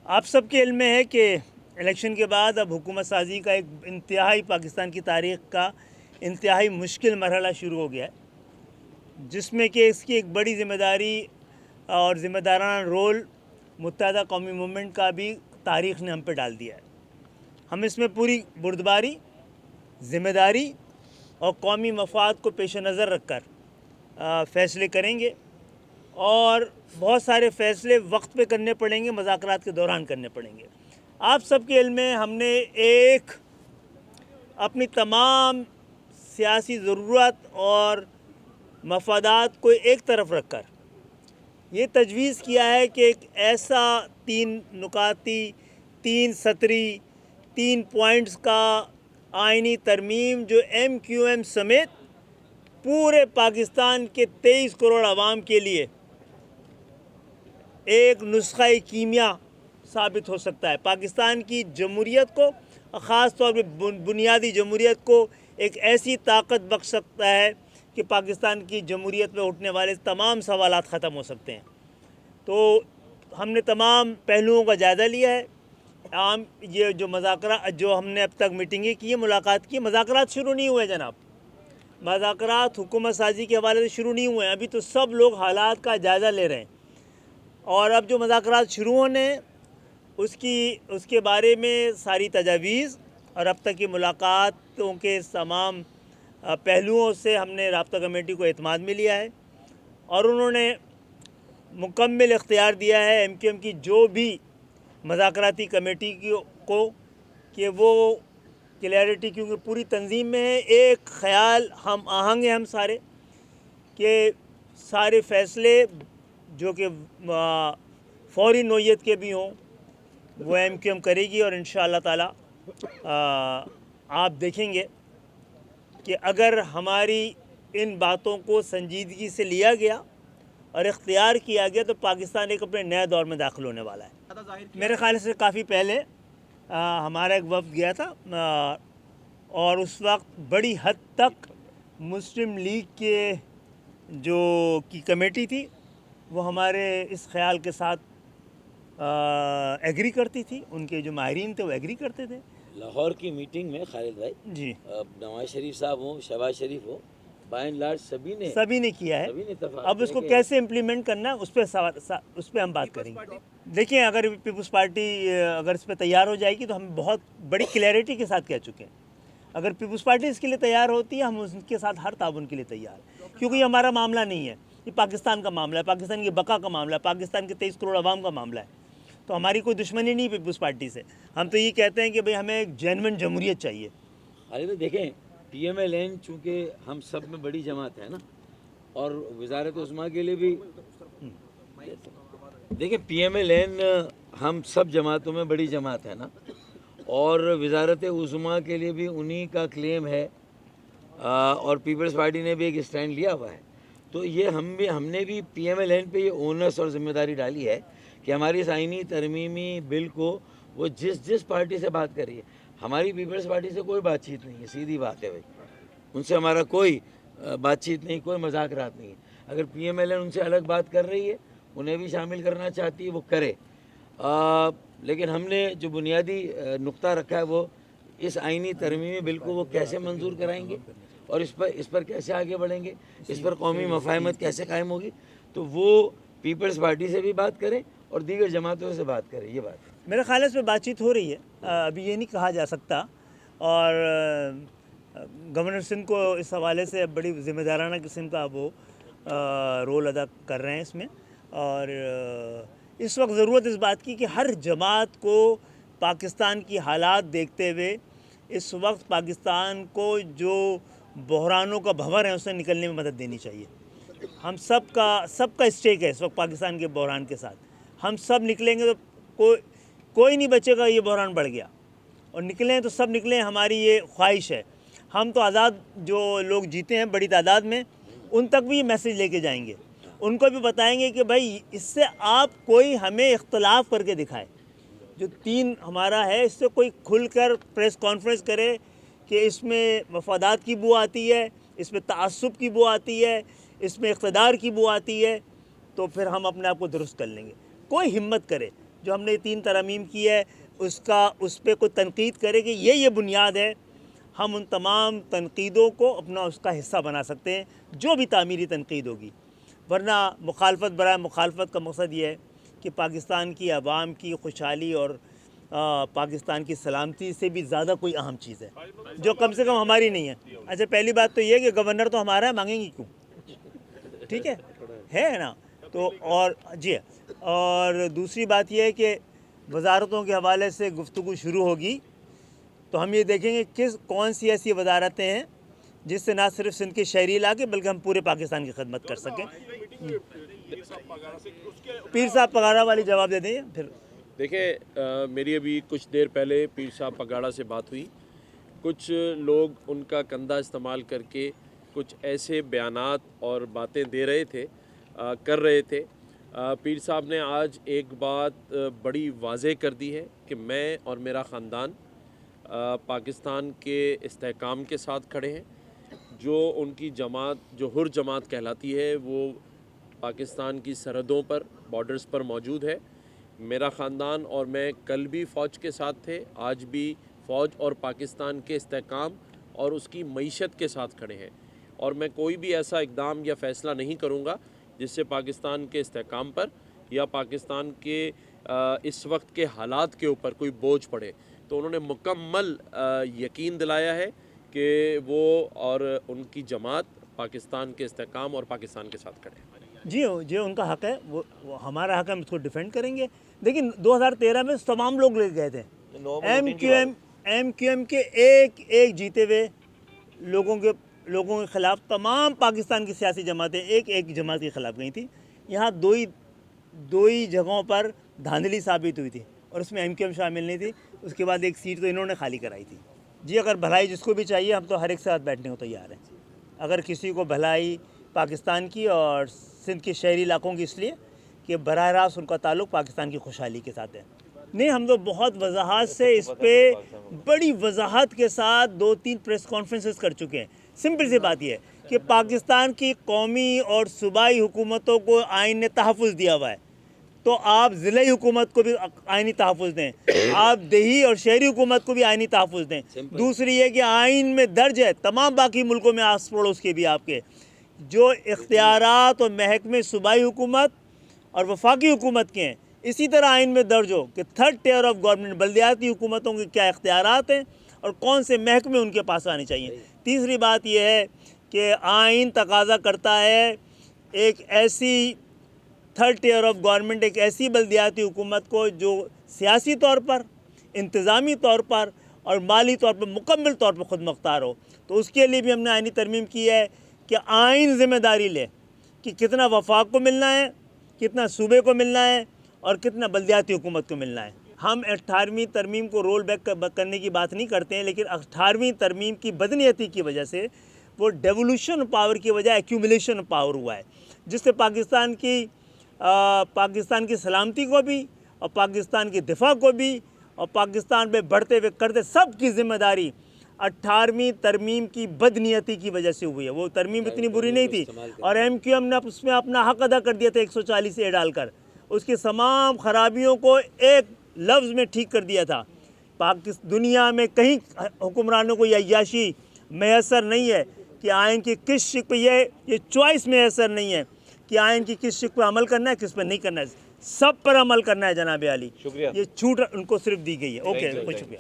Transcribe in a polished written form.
آپ سب کے علم میں ہے کہ الیکشن کے بعد اب حکومت سازی کا ایک انتہائی پاکستان کی تاریخ کا انتہائی مشکل مرحلہ شروع ہو گیا ہے، جس میں کہ اس کی ایک بڑی ذمہ داری اور ذمہ دارانہ رول متحدہ قومی موومنٹ کا بھی تاریخ نے ہم پہ ڈال دیا ہے۔ ہم اس میں پوری بردباری، ذمہ داری اور قومی مفاد کو پیش نظر رکھ کر فیصلے کریں گے، اور بہت سارے فیصلے وقت پہ کرنے پڑیں گے، مذاکرات کے دوران کرنے پڑیں گے۔ آپ سب کے علم میں ہم نے ایک اپنی تمام سیاسی ضرورت اور مفادات کو ایک طرف رکھ کر یہ تجویز کیا ہے کہ ایک ایسا 3 نکاتی 3 سطری 3 پوائنٹس کا آئینی ترمیم جو ایم کیو ایم سمیت پورے پاکستان کے 23 کروڑ عوام کے لیے ایک نسخہ کیمیا ثابت ہو سکتا ہے، پاکستان کی جمہوریت کو، خاص طور پہ بنیادی جمہوریت کو ایک ایسی طاقت بخش سکتا ہے کہ پاکستان کی جمہوریت میں اٹھنے والے تمام سوالات ختم ہو سکتے ہیں۔ تو ہم نے تمام پہلوؤں کا جائزہ لیا ہے۔ یہ جو مذاکرات جو ہم نے اب تک میٹنگیں کی ہیں، ملاقات کی، مذاکرات شروع نہیں ہوئے جناب، مذاکرات حکومت سازی کے حوالے سے شروع نہیں ہوئے ہیں، ابھی تو سب لوگ حالات کا جائزہ لے رہے ہیں، اور اب جو مذاکرات شروع ہونے اس کے بارے میں ساری تجاویز اور اب تک کی ملاقاتوں کے تمام پہلوؤں سے ہم نے رابطہ کمیٹی کو اعتماد میں لیا ہے، اور انہوں نے مکمل اختیار دیا ہے ایم کیو ایم کی جو بھی مذاکراتی کمیٹی کو کہ وہ کلیئرٹی، کیونکہ پوری تنظیم میں ہے، ایک خیال ہم آہنگ ہیں ہم سارے کہ سارے فیصلے جو کہ فوری نوعیت کے بھی ہوں وہ ایم کیو ایم کرے گی، اور انشاءاللہ تعالی آپ دیکھیں گے کہ اگر ہماری ان باتوں کو سنجیدگی سے لیا گیا اور اختیار کیا گیا تو پاکستان ایک اپنے نئے دور میں داخل ہونے والا ہے۔ میرے خیال سے کافی پہلے ہمارا ایک وفد گیا تھا، اور اس وقت بڑی حد تک مسلم لیگ کے جو کی کمیٹی تھی وہ ہمارے اس خیال کے ساتھ ایگری کرتی تھی، ان کے جو ماہرین تھے وہ ایگری کرتے تھے۔ لاہور کی میٹنگ میں خالد بھائی جی، نواز شریف صاحب ہوں، شہباز شریف ہو، بائی اینڈ لارج سبھی نے کیا ہے۔ اتفاق اب اس کو کیسے امپلیمنٹ کرنا ہے اس پہ ہم بات کریں گے۔ دیکھیں، اگر پیپلز پارٹی اگر اس پہ تیار ہو جائے گی تو ہم بہت بڑی کلیئرٹی کے ساتھ کہہ چکے ہیں، اگر پیپلز پارٹی اس کے لیے تیار ہوتی ہے ہم اس کے ساتھ ہر تعاون کے لیے تیار ہیں، کیونکہ یہ ہمارا معاملہ نہیں ہے، یہ پاکستان کا معاملہ ہے، پاکستان کی بقا کا معاملہ ہے، پاکستان کے 23 کروڑ عوام کا معاملہ ہے۔ تو ہماری کوئی دشمنی نہیں پیپلز پارٹی سے، ہم تو یہ کہتے ہیں کہ بھئی ہمیں ایک جینوئن جمہوریت چاہیے۔ خالد بھائی دیکھیں، پی ایم ایل این چونکہ ہم سب میں بڑی جماعت ہے نا، اور وزارت عظمیٰ کے لیے بھی دیکھیں پی ایم ایل این ہم سب جماعتوں میں بڑی جماعت ہے نا، اور وزارت عظمیٰ کے لیے بھی انہی کا کلیم ہے، اور پیپلز پارٹی نے بھی ایک اسٹینڈ لیا ہوا ہے۔ تو یہ ہم نے بھی پی ایم ایل این پہ یہ اونس اور ذمہ داری ڈالی ہے کہ ہماری اس آئینی ترمیمی بل کو وہ جس پارٹی سے بات کر رہی ہے، ہماری پیپلز پارٹی سے کوئی بات چیت نہیں ہے، سیدھی بات ہے بھائی، ان سے ہمارا کوئی بات چیت نہیں، کوئی مذاکرات نہیں ہے۔ اگر پی ایم ایل این ان سے الگ بات کر رہی ہے، انہیں بھی شامل کرنا چاہتی ہے، وہ کرے، لیکن ہم نے جو بنیادی نقطہ رکھا ہے وہ اس آئینی ترمیمی بل کو وہ کیسے منظور کرائیں گے، اور اس پر کیسے آگے بڑھیں گے، اس پر قومی مفاہمت کیسے قائم ہوگی، تو وہ پیپلز پارٹی سے بھی بات کریں اور دیگر جماعتوں سے بات کریں، یہ بات ہے۔ میرے خیال ہے اس پہ بات چیت ہو رہی ہے، ابھی یہ نہیں کہا جا سکتا، اور گورنر سندھ کو اس حوالے سے بڑی ذمہ دارانہ قسم کا وہ رول ادا کر رہے ہیں اس میں، اور اس وقت ضرورت اس بات کی کہ ہر جماعت کو پاکستان کی حالات دیکھتے ہوئے اس وقت پاکستان کو جو بحرانوں کا بھنور ہے اس سے نکلنے میں مدد دینی چاہیے۔ ہم سب کا اسٹیک ہے اس وقت پاکستان کے بحران کے ساتھ، ہم سب نکلیں گے تو کوئی نہیں بچے گا، یہ بحران بڑھ گیا، اور نکلیں تو سب نکلیں، ہماری یہ خواہش ہے۔ ہم تو آزاد جو لوگ جیتے ہیں بڑی تعداد میں، ان تک بھی یہ میسیج لے کے جائیں گے، ان کو بھی بتائیں گے کہ بھائی اس سے آپ کوئی ہمیں اختلاف کر کے دکھائے، جو 3 ہمارا ہے اس سے کوئی کھل کر پریس کانفرنس کرے کہ اس میں مفادات کی بو آتی ہے، اس میں تعصب کی بو آتی ہے، اس میں اقتدار کی بو آتی ہے، تو پھر ہم اپنے آپ کو درست کر لیں گے۔ کوئی ہمت کرے، جو ہم نے 3 ترامیم کی ہے اس پہ کوئی تنقید کرے کہ یہ بنیاد ہے، ہم ان تمام تنقیدوں کو اپنا اس کا حصہ بنا سکتے ہیں، جو بھی تعمیری تنقید ہوگی۔ ورنہ مخالفت برائے مخالفت کا مقصد یہ ہے کہ پاکستان کی عوام کی خوشحالی اور پاکستان کی سلامتی سے بھی زیادہ کوئی اہم چیز ہے جو کم سے کم ہماری نہیں ہے۔ اچھا، پہلی بات تو یہ کہ گورنر تو ہمارا ہے، مانگیں گی کیوں؟ ٹھیک ہے نا؟ تو اور دوسری بات یہ ہے کہ وزارتوں کے حوالے سے گفتگو شروع ہوگی تو ہم یہ دیکھیں گے کون سی ایسی وزارتیں ہیں جس سے نہ صرف سندھ کے شہری علاقے بلکہ ہم پورے پاکستان کی خدمت کر سکیں۔ پیر صاحب پگاڑا والی جواب دے دیں پھر۔ دیکھیں، میری ابھی کچھ دیر پہلے پیر صاحب پگاڑا سے بات ہوئی، کچھ لوگ ان کا کندھا استعمال کر کے کچھ ایسے بیانات اور باتیں دے رہے تھے، کر رہے تھے۔ پیر صاحب نے آج ایک بات بڑی واضح کر دی ہے کہ میں اور میرا خاندان پاکستان کے استحکام کے ساتھ کھڑے ہیں۔ جو ان کی جماعت، جو حر جماعت کہلاتی ہے، وہ پاکستان کی سرحدوں پر، بارڈرز پر موجود ہے۔ میرا خاندان اور میں کل بھی فوج کے ساتھ تھے، آج بھی فوج اور پاکستان کے استحکام اور اس کی معیشت کے ساتھ کھڑے ہیں، اور میں کوئی بھی ایسا اقدام یا فیصلہ نہیں کروں گا جس سے پاکستان کے استحکام پر یا پاکستان کے اس وقت کے حالات کے اوپر کوئی بوجھ پڑے۔ تو انہوں نے مکمل یقین دلایا ہے کہ وہ اور ان کی جماعت پاکستان کے استحکام اور پاکستان کے ساتھ کھڑے ہیں۔ جی ان کا حق ہے، وہ ہمارا حق ہے، ہم اس کو ڈیفینڈ کریں گے۔ لیکن 2013 میں تمام لوگ لے گئے تھے، ایم کیو ایم کے ایک جیتے ہوئے لوگوں کے خلاف تمام پاکستان کی سیاسی جماعتیں ایک جماعت کے خلاف گئی تھیں۔ یہاں دو ہی جگہوں پر دھاندلی ثابت ہوئی تھی اور اس میں ایم کیو ایم شامل نہیں تھی۔ اس کے بعد ایک سیٹ تو انہوں نے خالی کرائی تھی۔ جی اگر بھلائی جس کو بھی چاہیے، ہم تو ہر ایک ساتھ بیٹھنے کو تیار ہیں۔ اگر کسی کو بھلائی پاکستان کی اور سندھ کے شہری علاقوں کی، اس لیے کہ براہ راست ان کا تعلق پاکستان کی خوشحالی کے ساتھ ہے۔ نہیں، ہم تو بہت وضاحت سے اس پہ بڑی وضاحت کے ساتھ 2-3 پریس کانفرنسز کر چکے ہیں۔ سمپل سی بات یہ ہے کہ پاکستان کی قومی اور صوبائی حکومتوں کو آئین نے تحفظ دیا ہوا ہے، تو آپ ضلعی حکومت کو بھی آئینی تحفظ دیں، آپ دیہی اور شہری حکومت کو بھی آئینی تحفظ دیں۔ دوسری یہ کہ آئین میں درج ہے، تمام باقی ملکوں میں آس پڑوس کے بھی آپ کے جو اختیارات اور محکمے صوبائی حکومت اور وفاقی حکومت کے ہیں، اسی طرح آئین میں درج ہو کہ 3rd ٹیئر آف گورنمنٹ بلدیاتی حکومتوں کے کیا اختیارات ہیں اور کون سے محکمے ان کے پاس آنے چاہیے۔ تیسری بات یہ ہے کہ آئین تقاضا کرتا ہے ایک ایسی 3rd ٹیئر آف گورنمنٹ، ایک ایسی بلدیاتی حکومت کو جو سیاسی طور پر، انتظامی طور پر اور مالی طور پر مکمل طور پر خود مختار ہو۔ تو اس کے لیے بھی ہم نے آئینی ترمیم کی ہے کہ آئین ذمہ داری لے کہ کتنا وفاق کو ملنا ہے، کتنا صوبے کو ملنا ہے اور کتنا بلدیاتی حکومت کو ملنا ہے۔ ہم 18ویں ترمیم کو رول بیک کرنے کی بات نہیں کرتے ہیں، لیکن 18ویں ترمیم کی بدنیتی کی وجہ سے وہ ڈیولوشن پاور کی وجہ ایکیومولیشن پاور ہوا ہے، جس سے پاکستان کی سلامتی کو بھی اور پاکستان کی دفاع کو بھی اور پاکستان پہ بڑھتے ہوئے کرتے سب کی ذمہ داری 18ویں ترمیم کی بدنیتی کی وجہ سے ہوئی ہے۔ وہ ترمیم اتنی بری نہیں تھی اور ایم کیو ایم نے اس میں اپنا حق ادا کر دیا تھا 140 اے ڈال کر، اس کی تمام خرابیوں کو ایک لفظ میں ٹھیک کر دیا تھا۔ دنیا میں کہیں حکمرانوں کو یہ عیاشی میسر نہیں ہے کہ آئین کی کس شق پہ یہ چوائس میسر نہیں ہے کہ آئین کی کس شق پہ عمل کرنا ہے، کس پہ نہیں کرنا ہے، سب پر عمل کرنا ہے جناب عالی۔ یہ چھوٹ ان کو صرف دی گئی ہے۔ اوکے، بہت شکریہ۔